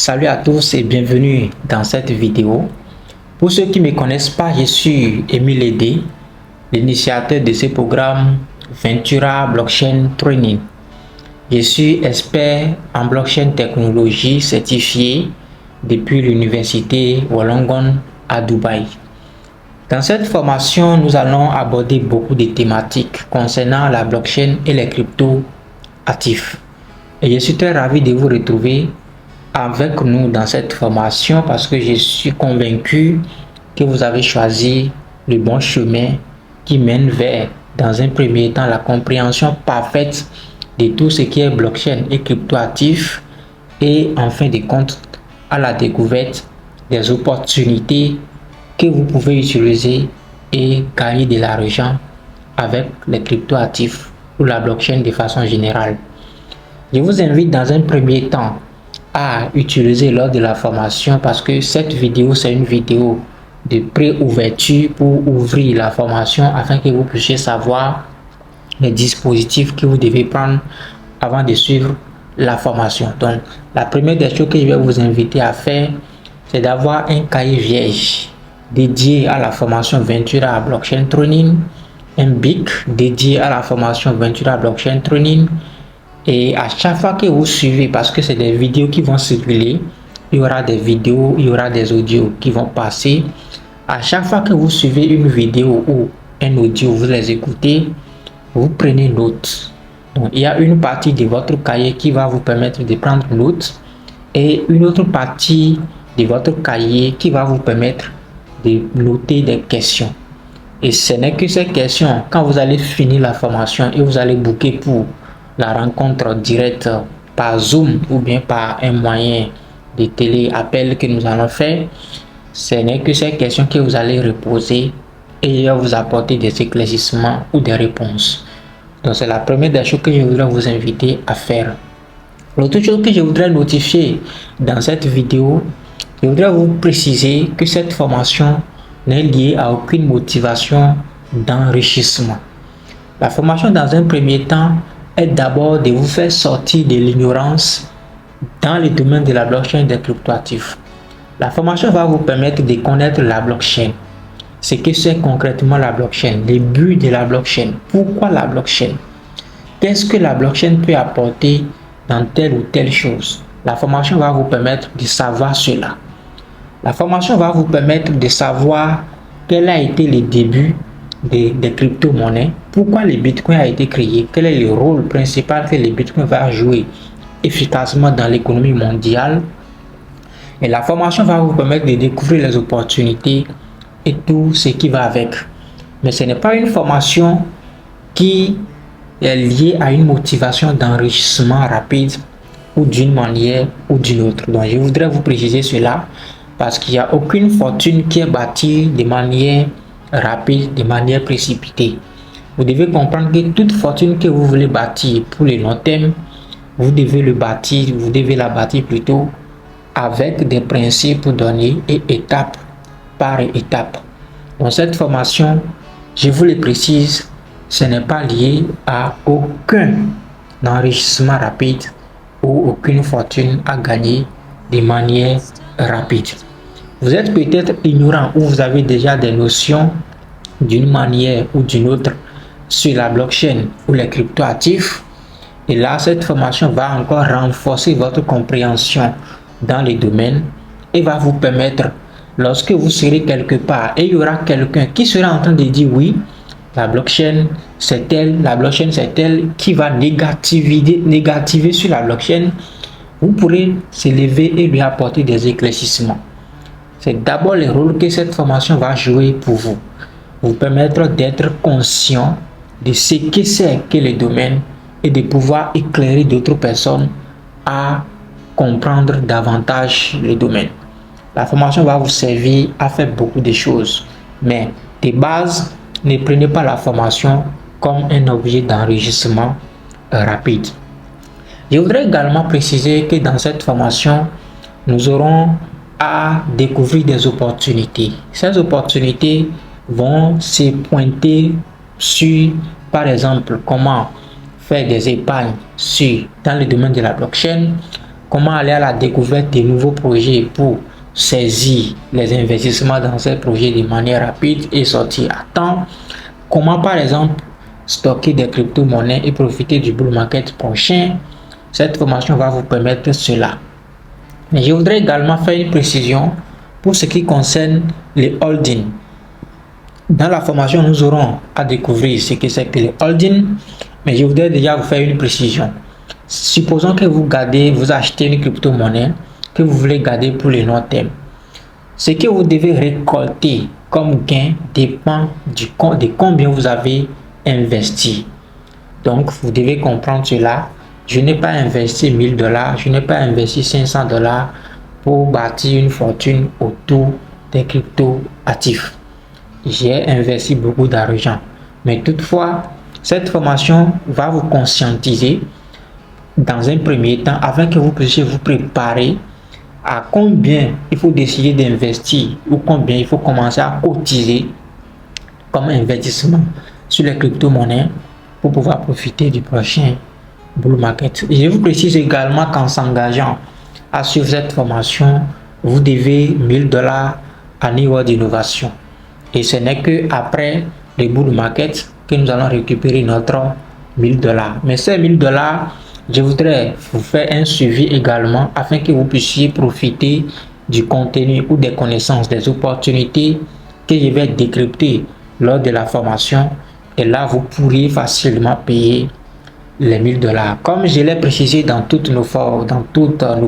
Salut à tous et bienvenue dans cette vidéo. Pour ceux qui ne me connaissent pas, je suis Emile Edé, l'initiateur de ce programme Ventura Blockchain Training. Je suis expert en blockchain technologie certifié depuis l'université Wollongong à Dubaï. Dans cette formation, nous allons aborder beaucoup de thématiques concernant la blockchain et les crypto actifs. Et je suis très ravi de vous retrouver avec nous dans cette formation parce que je suis convaincu que vous avez choisi le bon chemin qui mène vers, dans un premier temps, la compréhension parfaite de tout ce qui est blockchain et cryptoactifs et en fin de compte à la découverte des opportunités que vous pouvez utiliser et gagner de l'argent avec les cryptoactifs ou la blockchain de façon générale. Je vous invite dans un premier temps à utiliser lors de la formation parce que cette vidéo c'est une vidéo de pré-ouverture pour ouvrir la formation afin que vous puissiez savoir les dispositifs que vous devez prendre avant de suivre la formation. Donc la première des choses que je vais vous inviter à faire, c'est d'avoir un cahier vierge dédié à la formation Ventura Blockchain Training, un BIC dédié à la formation Ventura Blockchain Training. Et à chaque fois que vous suivez, parce que c'est des vidéos qui vont circuler, il y aura des vidéos, il y aura des audios qui vont passer. À chaque fois que vous suivez une vidéo ou un audio, vous les écoutez, vous prenez note. Donc il y a une partie de votre cahier qui va vous permettre de prendre note et une autre partie de votre cahier qui va vous permettre de noter des questions. Et ce n'est que ces questions, quand vous allez finir la formation et vous allez booker pour la rencontre directe par Zoom ou bien par un moyen de téléappel que nous allons faire, ce n'est que ces questions que vous allez reposer et je vais vous apporter des éclaircissements ou des réponses. Donc c'est la première des choses que je voudrais vous inviter à faire. L'autre chose que je voudrais notifier dans cette vidéo, je voudrais vous préciser que cette formation n'est liée à aucune motivation d'enrichissement. La formation dans un premier temps est d'abord de vous faire sortir de l'ignorance dans le domaine de la blockchain et des cryptoactifs. La formation va vous permettre de connaître la blockchain, ce que c'est concrètement la blockchain, les buts de la blockchain, pourquoi la blockchain, qu'est-ce que la blockchain peut apporter dans telle ou telle chose. La formation va vous permettre de savoir cela. La formation va vous permettre de savoir quel a été le début des crypto-monnaies, pourquoi le Bitcoin a été créé, quel est le rôle principal que le Bitcoin va jouer efficacement dans l'économie mondiale. Et la formation va vous permettre de découvrir les opportunités et tout ce qui va avec. Mais ce n'est pas une formation qui est liée à une motivation d'enrichissement rapide ou d'une manière ou d'une autre. Donc je voudrais vous préciser cela parce qu'il n'y a aucune fortune qui est bâtie de manière rapide, de manière précipitée. Vous devez comprendre que toute fortune que vous voulez bâtir pour le long terme, vous devez la bâtir plutôt avec des principes donnés et étape par étape. Dans cette formation, je vous le précise, ce n'est pas lié à aucun enrichissement rapide ou aucune fortune à gagner de manière rapide. Vous êtes peut-être ignorant ou vous avez déjà des notions d'une manière ou d'une autre sur la blockchain ou les cryptoactifs. Et là, cette formation va encore renforcer votre compréhension dans les domaines et va vous permettre, lorsque vous serez quelque part et il y aura quelqu'un qui sera en train de dire oui, la blockchain c'est elle qui va négativer sur la blockchain, vous pourrez se lever et lui apporter des éclaircissements. C'est d'abord le rôle que cette formation va jouer pour vous permettre d'être conscient de ce que c'est que le domaine et de pouvoir éclairer d'autres personnes à comprendre davantage le domaine. La formation va vous servir à faire beaucoup de choses, mais de base, ne prenez pas la formation comme un objet d'enrichissement rapide. Je voudrais également préciser que dans cette formation, nous aurons à découvrir des opportunités. Ces opportunités vont se pointer sur, par exemple, comment faire des épargnes dans le domaine de la blockchain, comment aller à la découverte de nouveaux projets pour saisir les investissements dans ces projets de manière rapide et sortir à temps, comment par exemple stocker des crypto-monnaies et profiter du bull market prochain. Cette formation va vous permettre cela. Mais je voudrais également faire une précision pour ce qui concerne les holdings. Dans la formation, nous aurons à découvrir ce que c'est que les holdings, mais je voudrais déjà vous faire une précision. Supposons que vous achetez une crypto-monnaie que vous voulez garder pour le long terme. Ce que vous devez récolter comme gain dépend de combien vous avez investi. Donc, vous devez comprendre cela. Je n'ai pas investi 1000 $, je n'ai pas investi 500 $ pour bâtir une fortune autour des crypto-actifs. J'ai investi beaucoup d'argent. Mais toutefois, cette formation va vous conscientiser dans un premier temps afin que vous puissiez vous préparer à combien il faut décider d'investir ou combien il faut commencer à cotiser comme investissement sur les crypto-monnaies pour pouvoir profiter du prochain bull market. Je vous précise également qu'en s'engageant à suivre cette formation, vous devez 1000 $ à niveau d'innovation. Et ce n'est que après le bull market que nous allons récupérer notre 1000 $. Mais ces 1000 $, je voudrais vous faire un suivi également afin que vous puissiez profiter du contenu ou des connaissances, des opportunités que je vais décrypter lors de la formation. Et là, vous pourriez facilement payer les 1000 $. Comme je l'ai précisé dans toutes nos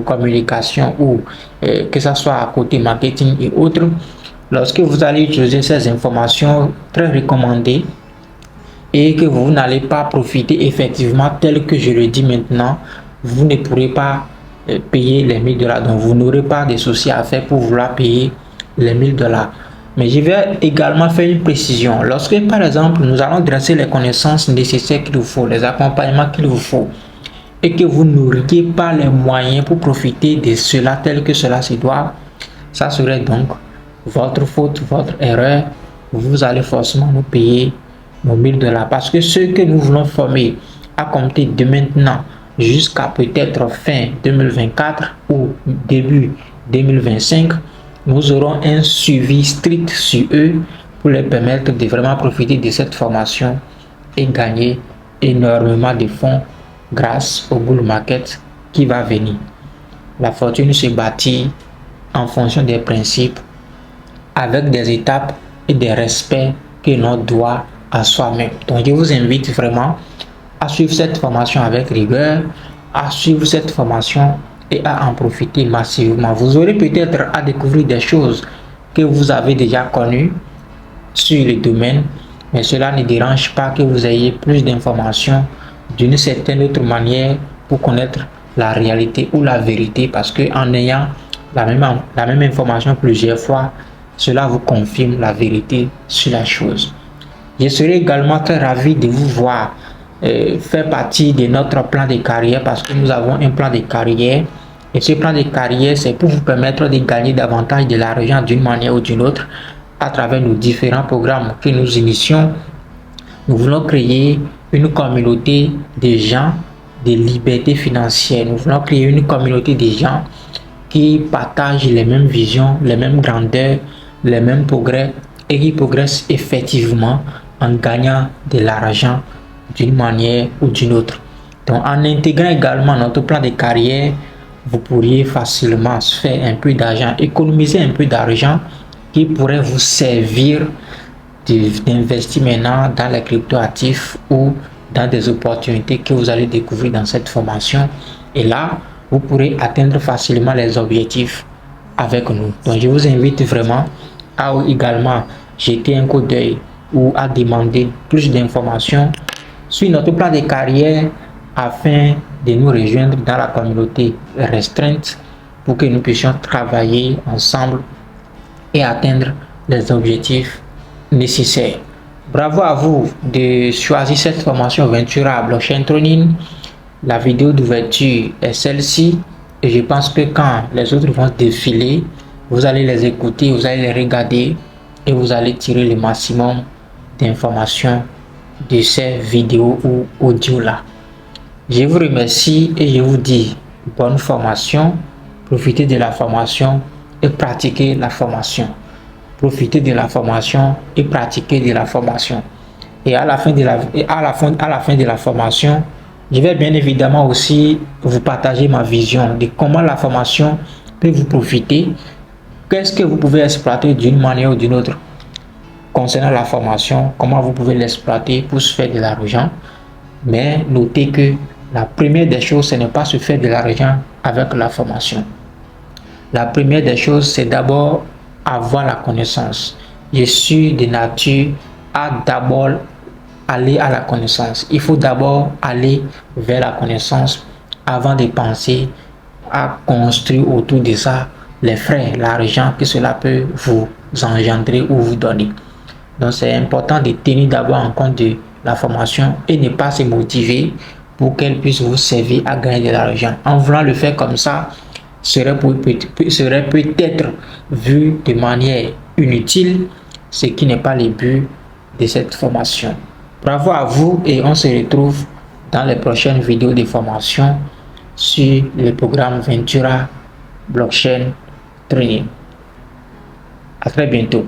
communications ou que ce soit à côté marketing et autres, lorsque vous allez utiliser ces informations très recommandées et que vous n'allez pas profiter effectivement tel que je le dis maintenant, vous ne pourrez pas payer les 1000 $. Donc vous n'aurez pas de soucis à faire pour vouloir payer les 1000 $. Mais je vais également faire une précision. Lorsque par exemple nous allons dresser les connaissances nécessaires qu'il vous faut, les accompagnements qu'il vous faut, et que vous n'auriez pas les moyens pour profiter de cela tel que cela se doit, ça serait donc votre faute, votre erreur. Vous allez forcément nous payer nos 1000 $. Parce que ce que nous voulons former à compter de maintenant jusqu'à peut-être fin 2024 ou début 2025, nous aurons un suivi strict sur eux pour les permettre de vraiment profiter de cette formation et gagner énormément de fonds grâce au bull market qui va venir. La fortune se bâtit en fonction des principes avec des étapes et des respects que l'on doit à soi-même. Donc je vous invite vraiment à suivre cette formation avec rigueur, à suivre cette formation et à en profiter massivement. Vous aurez peut-être à découvrir des choses que vous avez déjà connues sur le domaine, mais cela ne dérange pas que vous ayez plus d'informations d'une certaine autre manière pour connaître la réalité ou la vérité, parce que en ayant la même information plusieurs fois, cela vous confirme la vérité sur la chose. Je serai également très ravi de vous voir faire partie de notre plan de carrière, parce que nous avons un plan de carrière. Et ce plan de carrière, c'est pour vous permettre de gagner davantage de l'argent d'une manière ou d'une autre à travers nos différents programmes que nous initions. Nous voulons créer une communauté de gens de liberté financière. Nous voulons créer une communauté de gens qui partagent les mêmes visions, les mêmes grandeurs, les mêmes progrès et qui progressent effectivement en gagnant de l'argent d'une manière ou d'une autre. Donc en intégrant également notre plan de carrière, vous pourriez facilement se faire un peu d'argent, économiser un peu d'argent qui pourrait vous servir d'investir maintenant dans les crypto-actifs ou dans des opportunités que vous allez découvrir dans cette formation. Et là, vous pourrez atteindre facilement les objectifs avec nous. Donc je vous invite vraiment à également jeter un coup d'œil ou à demander plus d'informations sur notre plan de carrière afin de nous rejoindre dans la communauté restreinte pour que nous puissions travailler ensemble et atteindre les objectifs nécessaires. Bravo à vous de choisir cette formation Ventura Blockchain Training. La vidéo d'ouverture est celle-ci et je pense que quand les autres vont défiler, vous allez les écouter, vous allez les regarder et vous allez tirer le maximum d'informations de ces vidéos ou audio là. Je vous remercie et je vous dis bonne formation, profiter de la formation et pratiquer la formation. Profiter de la formation et pratiquer de la formation. Et à la fin de la formation, je vais bien évidemment aussi vous partager ma vision de comment la formation peut vous profiter. Qu'est-ce que vous pouvez exploiter d'une manière ou d'une autre concernant la formation, comment vous pouvez l'exploiter pour se faire de l'argent. Mais notez que la première des choses, ce n'est pas se faire de l'argent avec la formation. La première des choses, c'est d'abord avoir la connaissance. Je suis de nature à d'abord aller à la connaissance. Il faut d'abord aller vers la connaissance avant de penser à construire autour de ça les frais, l'argent que cela peut vous engendrer ou vous donner. Donc c'est important de tenir d'abord en compte de la formation et ne pas se motiver pour qu'elle puisse vous servir à gagner de l'argent. En voulant le faire comme ça, serait peut-être vu de manière inutile, ce qui n'est pas le but de cette formation. Bravo à vous et on se retrouve dans les prochaines vidéos de formation sur le programme Ventura Blockchain Training. À très bientôt.